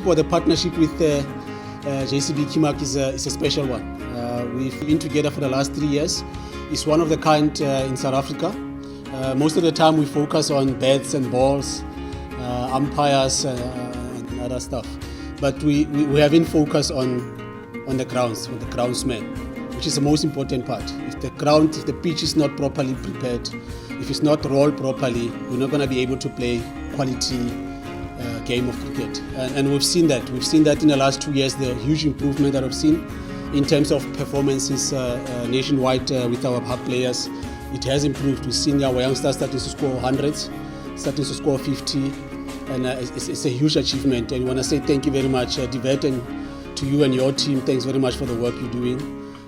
or the partnership with JCB Kemach is a special one. We've been together for the last 3 years. It's one of the kind in South Africa. Most of the time we focus on bats and balls, umpires and other stuff. But we have been focused on the grounds, on the groundsman, which is the most important part. If the pitch is not properly prepared, if it's not rolled properly, we're not going to be able to play quality game of cricket. And we've seen that. We've seen that in the last 2 years, the huge improvement that I've seen in terms of performances nationwide with our hub players. It has improved. We've seen our youngsters starting to score hundreds, starting to score 50, and it's a huge achievement. And I want to say thank you very much, Divet, and to you and your team. Thanks very much for the work you're doing.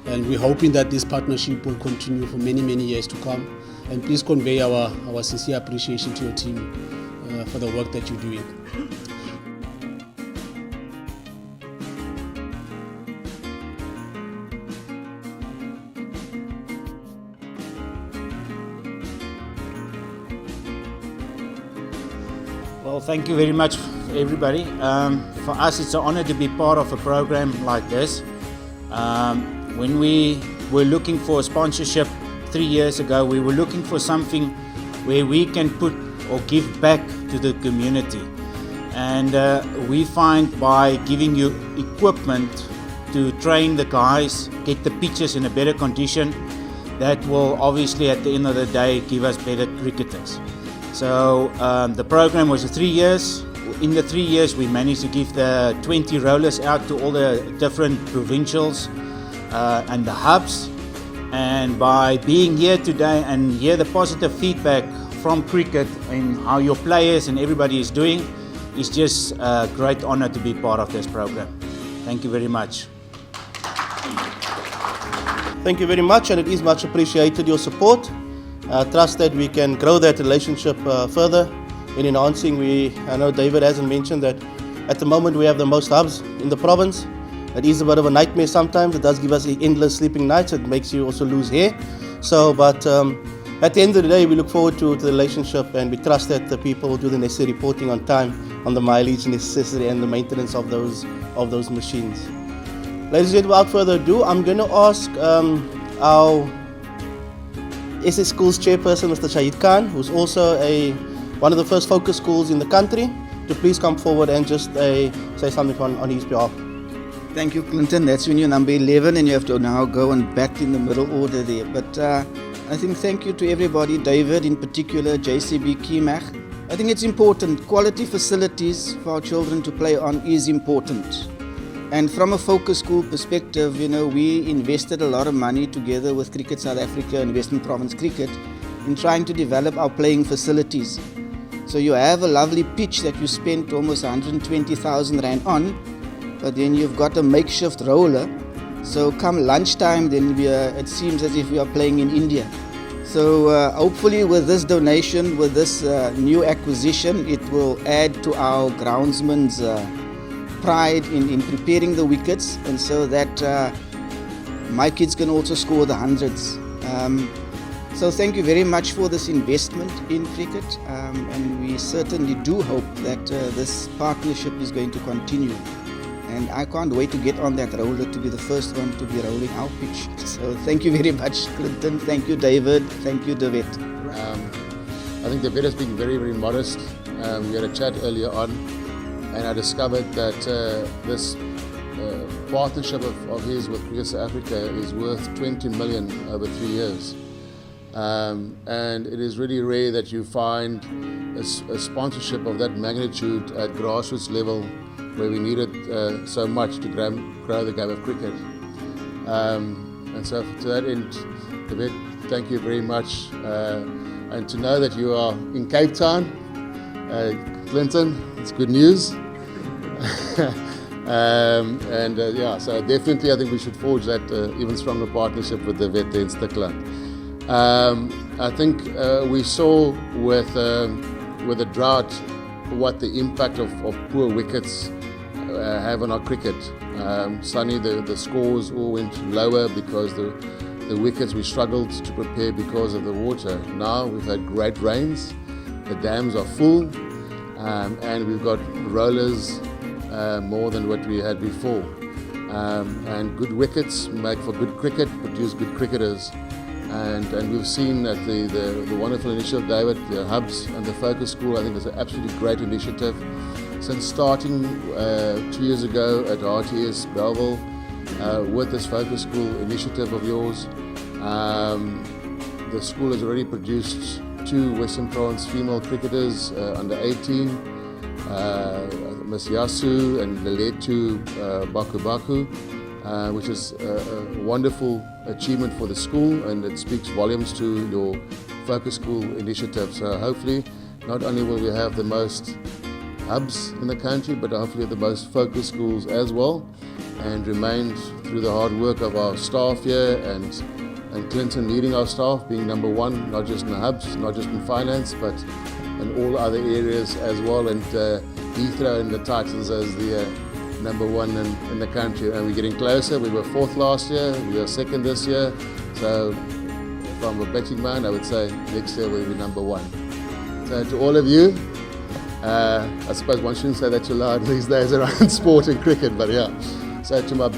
And we're hoping that this partnership will continue for many, many years to come. And please convey our sincere appreciation to your team for the work that you're doing. Well, thank you very much, everybody. For us, it's an honor to be part of a program like this. When we were looking for a sponsorship 3 years ago, we were looking for something where we can put or give back to the community. And we find by giving you equipment to train the guys, get the pitches in a better condition, that will obviously at the end of the day give us better cricketers. So the program was 3 years. In the 3 years we managed to give the 20 rollers out to all the different provincials and the hubs. And by being here today and hear the positive feedback from cricket and how your players and everybody is doing, it's just a great honor to be part of this program. Thank you very much. Thank you very much, and it is much appreciated, your support. Trust that we can grow that relationship further in enhancing. I know David hasn't mentioned that at the moment we have the most hubs in the province. It is a bit of a nightmare sometimes. It does give us endless sleeping nights. It makes you also lose hair. But at the end of the day, we look forward to the relationship, and we trust that the people will do the necessary reporting on time on the mileage necessary and the maintenance of those machines. Ladies and gentlemen, without further ado, I'm going to ask our SS Schools chairperson, Mr. Shahid Khan, who's also one of the first focus schools in the country, to please come forward and just say something on his behalf. Thank you, Clinton. That's when you're number 11 and you have to now go and bat in the middle order there. But I think thank you to everybody, David in particular, JCB Kemach. I think it's important. Quality facilities for our children to play on is important. And from a focus school perspective, we invested a lot of money together with Cricket South Africa and Western Province Cricket in trying to develop our playing facilities. So you have a lovely pitch that you spent almost 120,000 Rand on, but then you've got a makeshift roller. So come lunchtime, then it seems as if we are playing in India. So hopefully with this donation, with this new acquisition, it will add to our groundsmen's pride in preparing the wickets, and so that my kids can also score the hundreds. So thank you very much for this investment in cricket, and we certainly do hope that this partnership is going to continue. And I can't wait to get on that roller to be the first one to be rolling our pitch. So thank you very much, Clinton. Thank you, David. Thank you, David. I think David has been very, very modest. We had a chat earlier on, and I discovered that this partnership of his with Cricket South Africa is worth 20 million over 3 years. And it is really rare that you find a sponsorship of that magnitude at grassroots level, where we need it so much to grow the game of cricket. And so to that end, David, thank you very much. And to know that you are in Cape Town, Clinton, it's good news. So definitely I think we should forge that even stronger partnership with the Vet and Stickler. I think we saw with the drought what the impact of poor wickets have on our cricket. Suddenly the scores all went lower because the wickets we struggled to prepare because of the water. Now we've had great rains, the dams are full, and we've got rollers more than what we had before. And good wickets make for good cricket, produce good cricketers. And we've seen that the wonderful initiative, David, the hubs and the focus school, I think is an absolutely great initiative. Since starting 2 years ago at RTS Bellville with this focus school initiative of yours, the school has already produced 2 Western Province female cricketers under 18, Miss Yasu and Leletu Baku, which is a wonderful achievement for the school, and it speaks volumes to your focus school initiative. So hopefully not only will we have the most hubs in the country, but hopefully the most focus schools as well, and remain through the hard work of our staff here and Clinton leading our staff, being number 1, not just in the hubs, not just in finance, but in all other areas as well, and Heathrow in the titles as the number 1 in the country. And we're getting closer. We were 4th last year, we are 2nd this year, so from a betting man, I would say next year we'll be number 1. So to all of you, I suppose one shouldn't say that too loud these days around sport and cricket, but yeah. So to my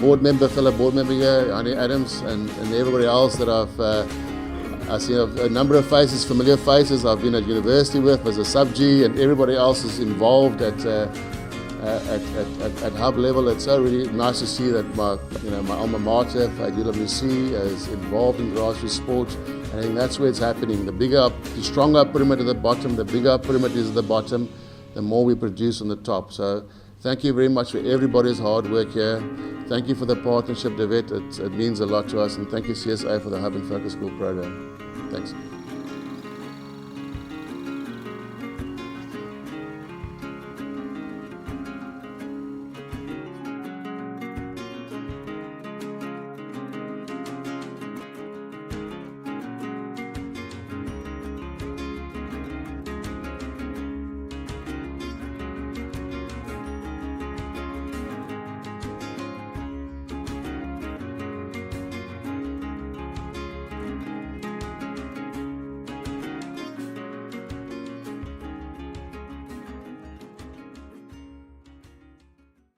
fellow board member here, Annie Adams, and everybody else that I've seen a number of faces, familiar faces I've been at university with as a sub-G, and everybody else is involved at hub level. It's so really nice to see that my alma mater at UWC is involved in grassroots sport. And I think that's where it's happening. The stronger our pyramid at the bottom, the bigger our pyramid is at the bottom, the more we produce on the top. So thank you very much for everybody's hard work here. Thank you for the partnership, David. It means a lot to us. And thank you, CSA, for the Hub and Focus School program. Thanks.